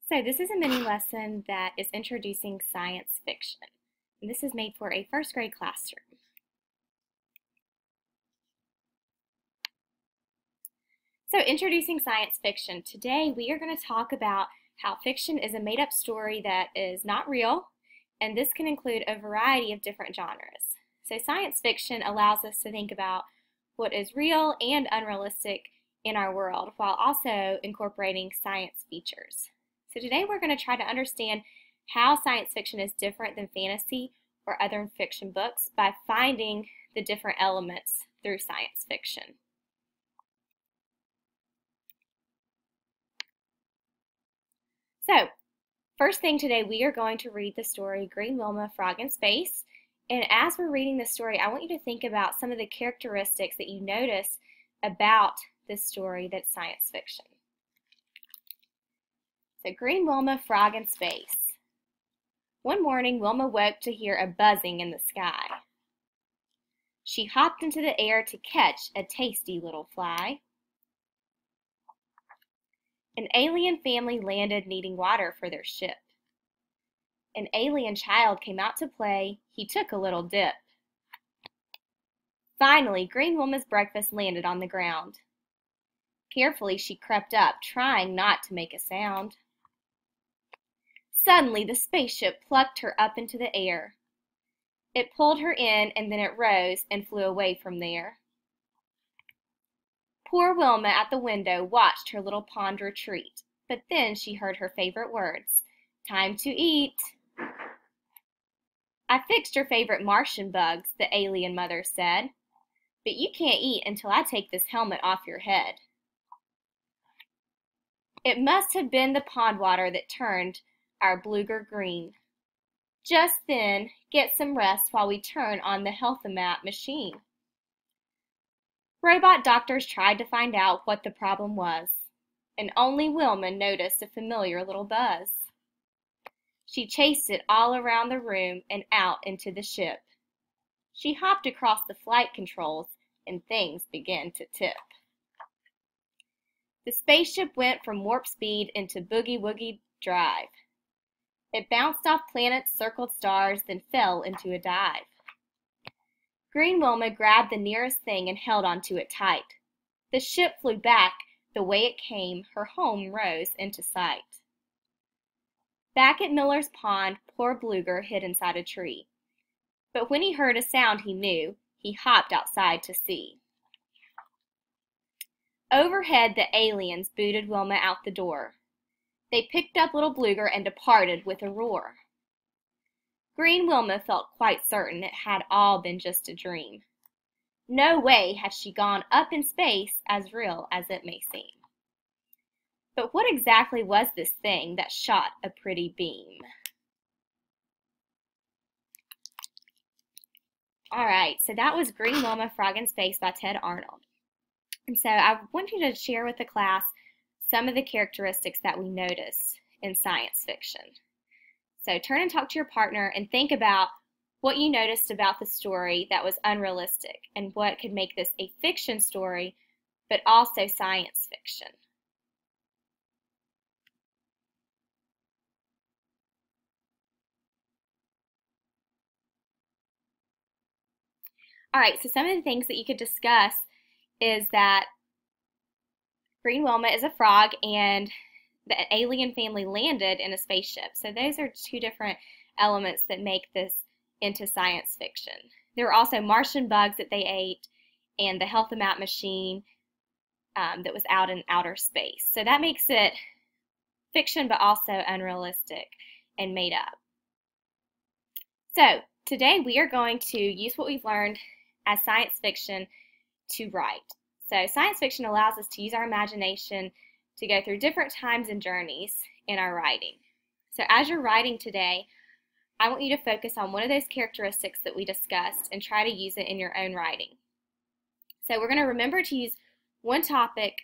So this is a mini lesson that is introducing science fiction. And this is made for a first grade classroom. So introducing science fiction. Today we are going to talk about how fiction is a made-up story that is not real, and this can include a variety of different genres. So science fiction allows us to think about what is real and unrealistic in our world while also incorporating science features. So today we're going to try to understand how science fiction is different than fantasy or other fiction books by finding the different elements through science fiction. So, first thing today, we are going to read the story Green Wilma, Frog in Space. And as we're reading the story, I want you to think about some of the characteristics that you notice about this story that's science fiction. So, Green Wilma, Frog in Space. One morning, Wilma woke to hear a buzzing in the sky. She hopped into the air to catch a tasty little fly. An alien family landed needing water for their ship. An alien child came out to play. He took a little dip. Finally, Green Wilma's breakfast landed on the ground. Carefully, she crept up, trying not to make a sound. Suddenly, the spaceship plucked her up into the air. It pulled her in, and then it rose and flew away from there. Poor Wilma at the window watched her little pond retreat, but then she heard her favorite words, "Time to eat." "I fixed your favorite Martian bugs," the alien mother said, "but you can't eat until I take this helmet off your head." It must have been the pond water that turned our bluger green. Just then, get some rest while we turn on the Healthomat machine. Robot doctors tried to find out what the problem was, and only Wilma noticed a familiar little buzz. She chased it all around the room and out into the ship. She hopped across the flight controls, and things began to tip. The spaceship went from warp speed into boogie-woogie drive. It bounced off planets, circled stars, then fell into a dive. Green Wilma grabbed the nearest thing and held onto it tight. The ship flew back the way it came. Her home rose into sight. Back at Miller's Pond, poor Bluger hid inside a tree. But when he heard a sound he knew, he hopped outside to see. Overhead, the aliens booted Wilma out the door. They picked up little Bluger and departed with a roar. Green Wilma felt quite certain it had all been just a dream. No way had she gone up in space, as real as it may seem. But what exactly was this thing that shot a pretty beam? Alright, so that was Green Wilma, Frog in Space by Ted Arnold. And so I want you to share with the class some of the characteristics that we notice in science fiction. So turn and talk to your partner and think about what you noticed about the story that was unrealistic and what could make this a fiction story, but also science fiction. All right, so some of the things that you could discuss is that Green Wilma is a frog and the alien family landed in a spaceship. So those are two different elements that make this into science fiction. There were also Martian bugs that they ate and the Healthomat machine that was out in outer space. So that makes it fiction but also unrealistic and made up. So today we are going to use what we've learned as science fiction to write. So science fiction allows us to use our imagination to go through different times and journeys in our writing. So as you're writing today, I want you to focus on one of those characteristics that we discussed and try to use it in your own writing. So we're going to remember to use one topic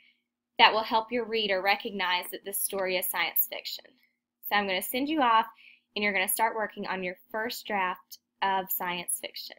that will help your reader recognize that this story is science fiction. So I'm going to send you off and you're going to start working on your first draft of science fiction.